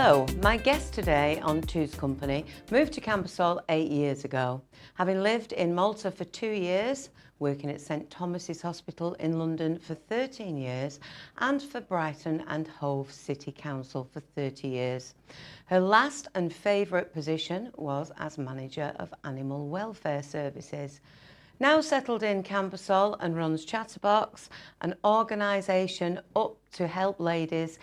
Hello, my guest today on Two's Company moved to Cambusol 8 years ago. Having lived in Malta for 2 years, working at St Thomas's Hospital in London for 13 years, and for Brighton and Hove City Council for 30 years. Her last and favourite position was as Manager of Animal Welfare Services. Now settled in Cambusol and runs Chatterbox, an organisation up to help ladies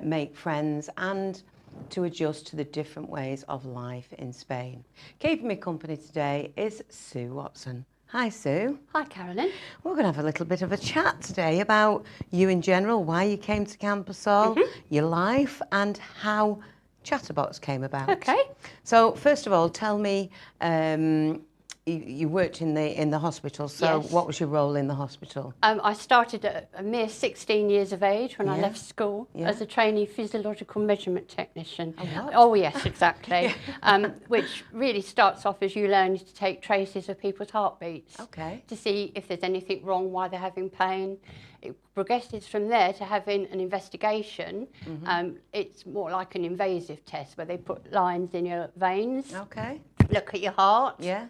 make friends and to adjust to the different ways of life in Spain. Keeping me company today is Sue Watson. Hi Sue. Hi Carolyn. We're going to have a little bit of a chat today about you in general, why you came to Cambusol, your life and how Chatterbox came about. Okay. So first of all, tell me, you worked in the hospital, so Yes. what was your role in the hospital? I started at a mere 16 years of age when I left school as a trainee physiological measurement technician. what? Oh yes, exactly. Which really starts off as you learn to take traces of people's heartbeats. Okay. To see if there's anything wrong, why they're having pain. It progresses from there to having an investigation. It's more like an invasive test where they put lines in your veins, Okay. look at your heart. Yeah.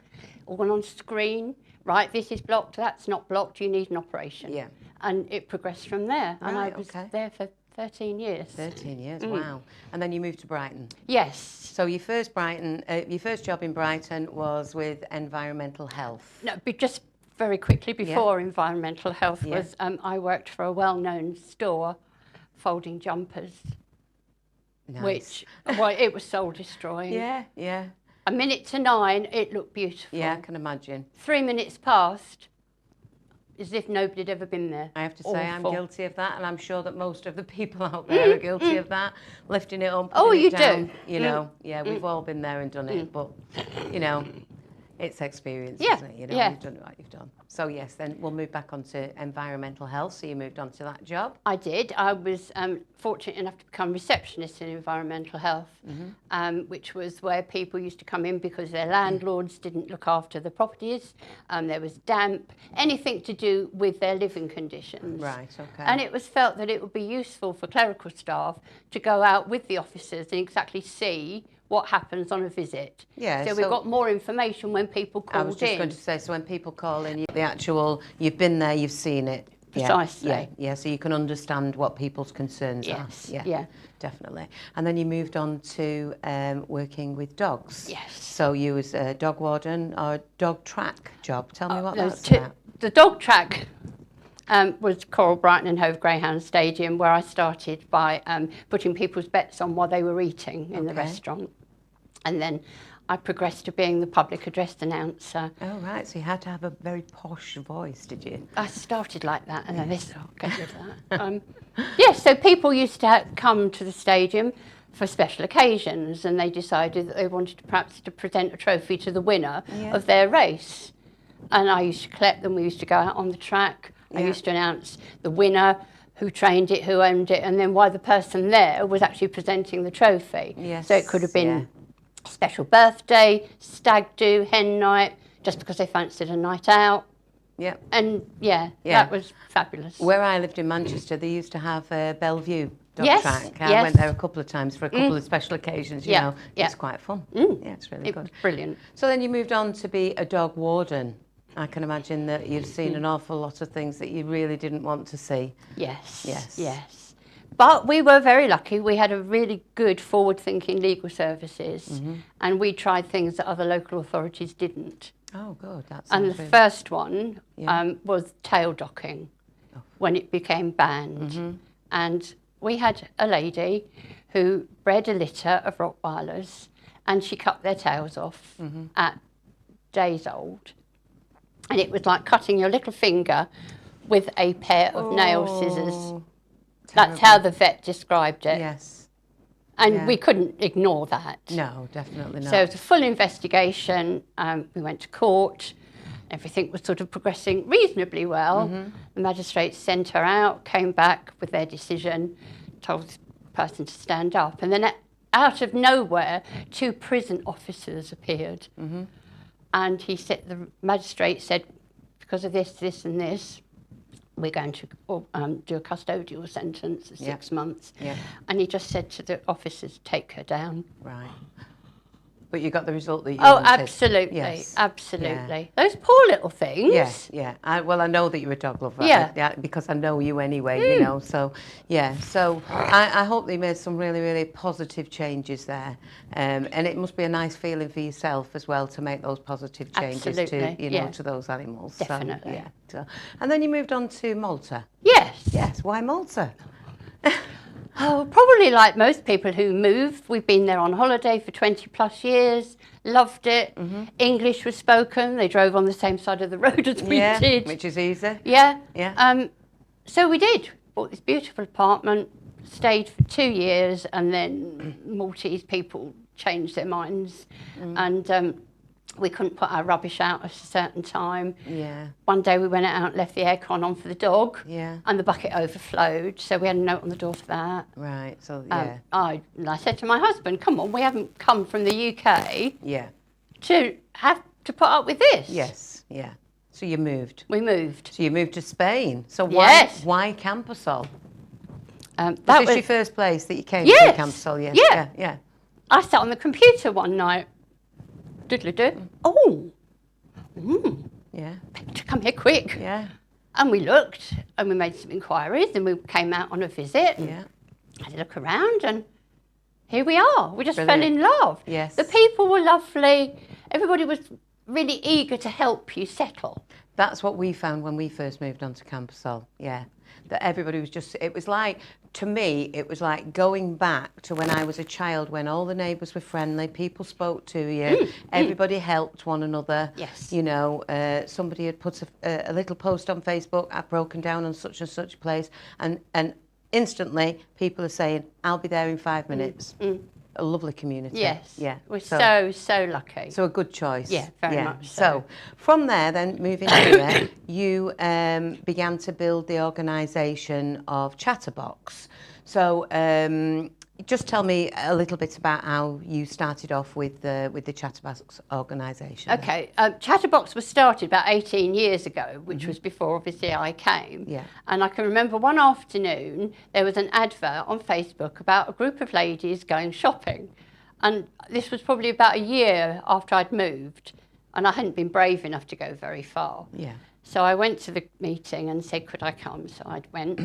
All on screen, right, this is blocked, that's not blocked, you need an operation. Yeah. And it progressed from there. And I Right, was okay. there for 13 years. 13 years, wow. And then you moved to Brighton. Yes. So your first job in Brighton was with environmental health. No, but just very quickly before environmental health was, I worked for a well-known store folding jumpers, Nice. which, well, it was soul destroying. Yeah. A minute to 9, it looked beautiful. Yeah, I can imagine. 3 minutes passed, as if nobody had ever been there. I have to say I'm Awful. guilty of that, and I'm sure that most of the people out there are guilty of that, lifting it up, Oh, putting you it down. do. You know, yeah, we've all been there and done it, but, you know, it's experience, Yeah, isn't it? You know, yeah. you've done what you've done. So, yes, then we'll move back onto environmental health. So you moved on to that job. I did. I was fortunate enough to become receptionist in environmental health, which was where people used to come in because their landlords didn't look after the properties. There was damp, anything to do with their living conditions. Right, okay. And it was felt that it would be useful for clerical staff to go out with the officers and exactly see what happens on a visit. Yeah, So we got more information when people called in. I was just going to say, so when people call in, you've been there, you've seen it. Precisely. Yeah, so you can understand what people's concerns Yes, are. yeah. Definitely. And then you moved on to working with dogs. Yes. So you was a dog warden or a dog track job. Tell me what There's that's two- about. The dog track was Coral Brighton and Hove Greyhound Stadium, where I started by putting people's bets on while they were eating in the restaurant. And then I progressed to being the public address announcer. Oh, right. So you had to have a very posh voice, did you? I started like that, and then this, I'll get rid of that. Yes, so people used to come to the stadium for special occasions, and they decided that they wanted to perhaps to present a trophy to the winner of their race. And I used to collect them. We used to go out on the track. I used to announce the winner, who trained it, who owned it, and then why the person there was actually presenting the trophy. Yes, So it could have been special birthday, stag do, hen night, just because they fancied a night out. Yeah. And that was fabulous. Where I lived in Manchester, they used to have a Bellevue dog Yes, track. I yes. went there a couple of times for a couple of special occasions, you know. Yeah. It's quite fun. Yeah, it's really It was good. brilliant. So then you moved on to be a dog warden. I can imagine that you've seen an awful lot of things that you really didn't want to see. Yes. But we were very lucky. We had a really good forward-thinking legal services, and we tried things that other local authorities didn't. Oh, good. That's And the first one was tail docking, when it became banned. And we had a lady who bred a litter of Rottweilers, and she cut their tails off at days old. And it was like cutting your little finger with a pair of nail scissors. That's how the vet described it. Yes. And we couldn't ignore that. No, definitely not. So it was a full investigation. We went to court. Everything was sort of progressing reasonably well. The magistrates sent her out, came back with their decision, told the person to stand up. And then out of nowhere, 2 prison officers appeared. And the magistrate said, because of this, this and this, we're going to do a custodial sentence of 6 months. Yeah. And he just said to the officers, take her down. Right. But you got the result that you Oh, wanted. absolutely, Yes. absolutely. Yeah. Those poor little things. Yes, yeah. I know that you're a dog lover. Yeah. Because I know you anyway, you know. So, yeah. So I hope they made some really, really positive changes there. And it must be a nice feeling for yourself as well to make those positive changes Absolutely, to, you know, to those animals. Definitely. So, yeah. So, and then you moved on to Malta. Yes. Yes. Why Malta? Oh, probably like most people who move. We've been there on holiday for 20 plus years, loved it. English was spoken. They drove on the same side of the road as we did. Which is easy. Yeah. Yeah. So we did. Bought this beautiful apartment, stayed for 2 years, and then Maltese people changed their minds. And we couldn't put our rubbish out at a certain time. Yeah. One day we went out and left the aircon on for the dog. Yeah. And the bucket overflowed, so we had a note on the door for that. Right. So, yeah. I said to my husband, come on, we haven't come from the UK Yeah. to have to put up with this. Yes. Yeah. So you moved. We moved. So you moved to Spain. So Yes. why Campersol? That Was this was, your first place that you came Yes. to, Campersol? Yes. Yeah. Yeah. I sat on the computer one night. Diddly-do. Oh, Yeah. to come here quick. Yeah. And we looked and we made some inquiries and we came out on a visit. And Yeah. had a look around and here we are. We just Brilliant. fell in love. Yes. The people were lovely. Everybody was really eager to help you settle. That's what we found when we first moved on to Campersol. Yeah. That everybody was just, it was like, to me, it was like going back to when I was a child, when all the neighbours were friendly, people spoke to you, everybody helped one another. Yes. You know, somebody had put a little post on Facebook, I've broken down on such and such place, and instantly people are saying, I'll be there in 5 minutes. A lovely community. Yes. Yeah. We're so lucky. So a good choice. Yeah, very much so. So from there, then moving here, you began to build the organisation of Chatterbox. So just tell me a little bit about how you started off with the Chatterbox organisation. Okay, Chatterbox was started about 18 years ago, which was before obviously I came. Yeah. And I can remember one afternoon there was an advert on Facebook about a group of ladies going shopping. And this was probably about a year after I'd moved and I hadn't been brave enough to go very far. Yeah. So I went to the meeting and said, could I come? So I went.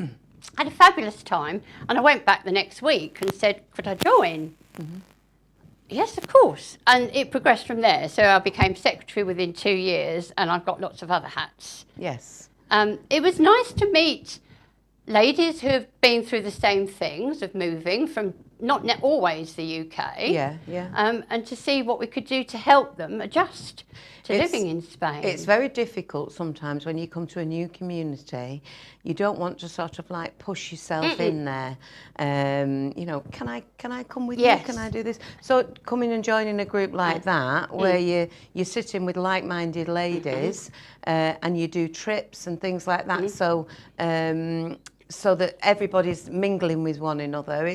Had a fabulous time, and I went back the next week and said, could I join? Yes, of course. And it progressed from there. So I became secretary within 2 years, and I've got lots of other hats. Yes. It was nice to meet ladies who have been through the same things of moving from not always the UK. Yeah, yeah. And to see what we could do to help them adjust to living in Spain. It's very difficult sometimes when you come to a new community. You don't want to sort of like push yourself in there. You know, can I come with Yes. you? Can I do this? So coming and joining a group like that, where you're sitting with like-minded ladies, and you do trips and things like that. So so that everybody's mingling with one another.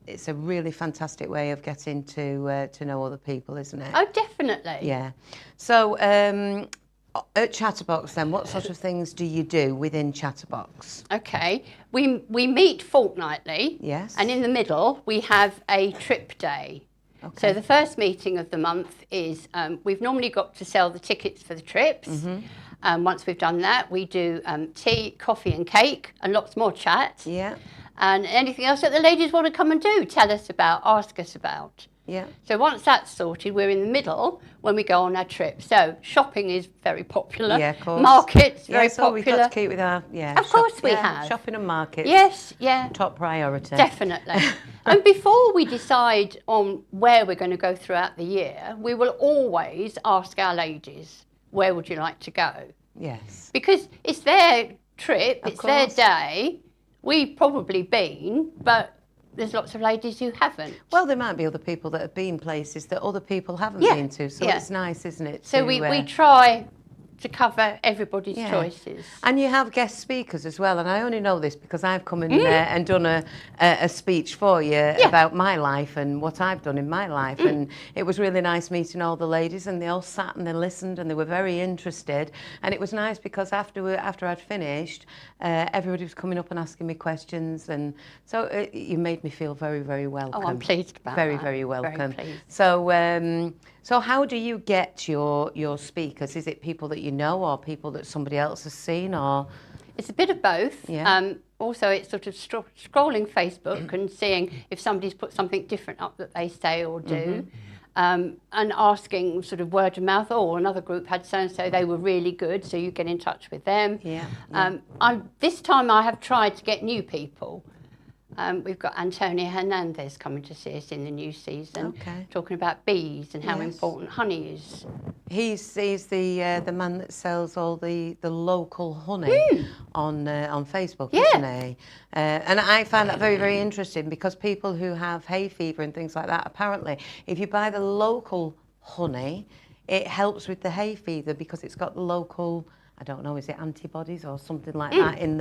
It's a really fantastic way of getting to know other people, isn't it? Oh, definitely. Yeah. So at Chatterbox then, what sort of things do you do within Chatterbox? Okay. We meet fortnightly. Yes. And in the middle, we have a trip day. Okay. So the first meeting of the month is, we've normally got to sell the tickets for the trips. Once we've done that, we do tea, coffee and cake and lots more chat. Yeah. And anything else that the ladies want to come and do, tell us about, ask us about. Yeah. So once that's sorted, we're in the middle when we go on our trip. So shopping is very popular. Yeah, of course. Markets, very so popular. we've got to keep with our, Of course we have. Shopping and markets. Yes, yeah. Top priority. Definitely. And before we decide on where we're going to go throughout the year, we will always ask our ladies, where would you like to go? Yes. Because it's their trip, Of it's their course. day. We've probably been, but there's lots of ladies who haven't. Well, there might be other people that have been places that other people haven't Yeah, been to, so yeah. it's nice, isn't it? So to, we try to cover everybody's Yeah. choices. And you have guest speakers as well, and I only know this because I've come in there and done a speech for you about my life and what I've done in my life, and it was really nice meeting all the ladies, and they all sat and they listened and they were very interested, and it was nice because after I'd finished, everybody was coming up and asking me questions, and so you made me feel very, very welcome. Oh, I'm pleased about very, that. very welcome. Very pleased. So how do you get your speakers? Is it people that you know or people that somebody else has seen, or? It's a bit of both. Yeah. Also, it's sort of scrolling Facebook and seeing if somebody's put something different up that they say or do, and asking sort of word of mouth. Oh, another group had so-and-so, they were really good, so you get in touch with them. Yeah. This time I have tried to get new people. We've got Antonio Hernandez coming to see us in the new season, talking about bees and how important honey is. He's the man that sells all the local honey on Facebook, isn't he? And I find that very, very interesting because people who have hay fever and things like that, apparently, if you buy the local honey, it helps with the hay fever because it's got the local, I don't know, is it antibodies or something like that in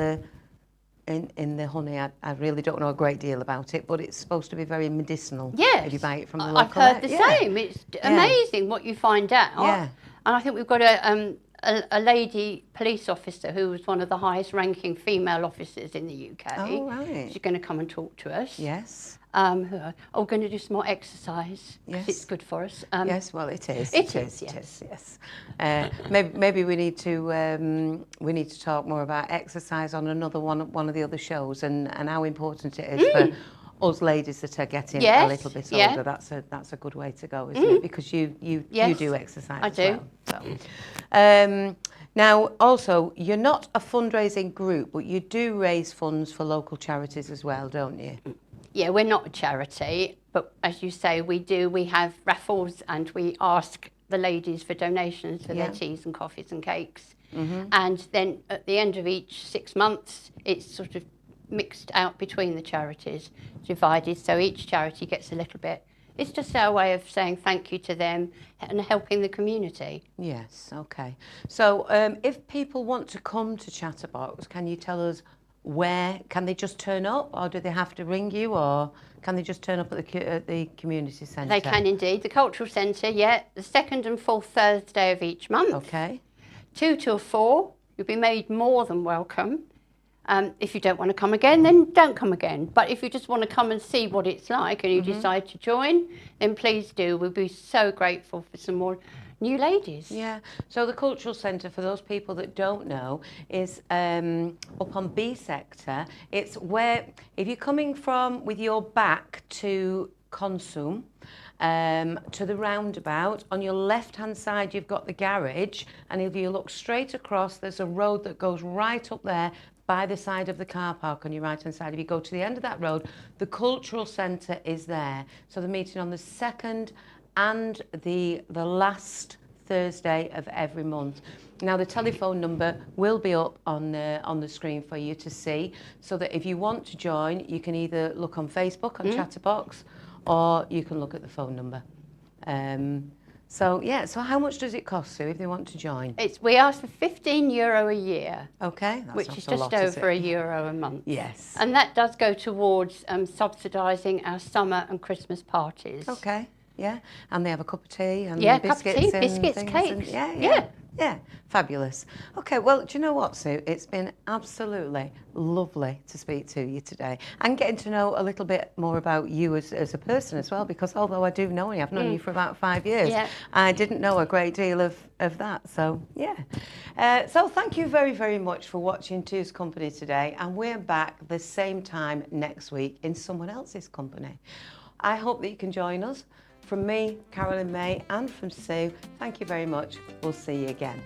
the honey. I really don't know a great deal about it, but it's supposed to be very medicinal. Yes. If you buy it from the local. I've heard the same. It's amazing what you find out. Yeah. And I think we've got a lady police officer who was one of the highest ranking female officers in the UK. Oh, right. She's going to come and talk to us. Yes. We're going to do some more exercise because it's good for us. Yes, well, it is. It is, yes. Maybe we need to talk more about exercise on one of the other shows and how important it is for us ladies that are getting a little bit older. That's a good way to go, isn't it? Because you do exercise. I do. Well, so. Now, also, you're not a fundraising group, but you do raise funds for local charities as well, don't you? Yeah, we're not a charity, but as you say, we have raffles and we ask the ladies for donations for their teas and coffees and cakes. And then at the end of each 6 months, it's sort of mixed out between the charities, divided, so each charity gets a little bit. It's just our way of saying thank you to them and helping the community. Yes, okay. So if people want to come to Chatterbox, can you tell us where? Can they just turn up, or do they have to ring you, or can they just turn up at the community centre? They can indeed. The Cultural Centre, the second and fourth Thursday of each month. Okay. 2 till 4. You'll be made more than welcome. If you don't want to come again, then don't come again. But if you just want to come and see what it's like and you decide to join, then please do. We'll be so grateful for some more new ladies. Yeah. So the Cultural Centre, for those people that don't know, is up on B sector. It's where, if you're coming from with your back to Consum, to the roundabout, on your left-hand side you've got the garage, and if you look straight across, there's a road that goes right up there by the side of the car park on your right-hand side. If you go to the end of that road, the Cultural Centre is there. So the meeting on the 2nd and the last Thursday of every month. Now the telephone number will be up on the screen for you to see, so that if you want to join, you can either look on Facebook on Chatterbox, or you can look at the phone number. So how much does it cost, Sue, if they want to join? We ask for €15 a year. Okay, that's which not is a just lot, over is it? €1 a month. Yes. And that does go towards subsidising our summer and Christmas parties. Okay, yeah. And they have a cup of tea and cup biscuits of tea, and biscuits, things. cakes. Yeah, fabulous. Okay, well, do you know what, Sue? It's been absolutely lovely to speak to you today and getting to know a little bit more about you as a person as well, because although I do know you, I've known you for about 5 years, I didn't know a great deal of that. So, so thank you very, very much for watching Two's Company today, and we're back the same time next week in someone else's company. I hope that you can join us. From me, Carolyn May, and from Sue, thank you very much. We'll see you again.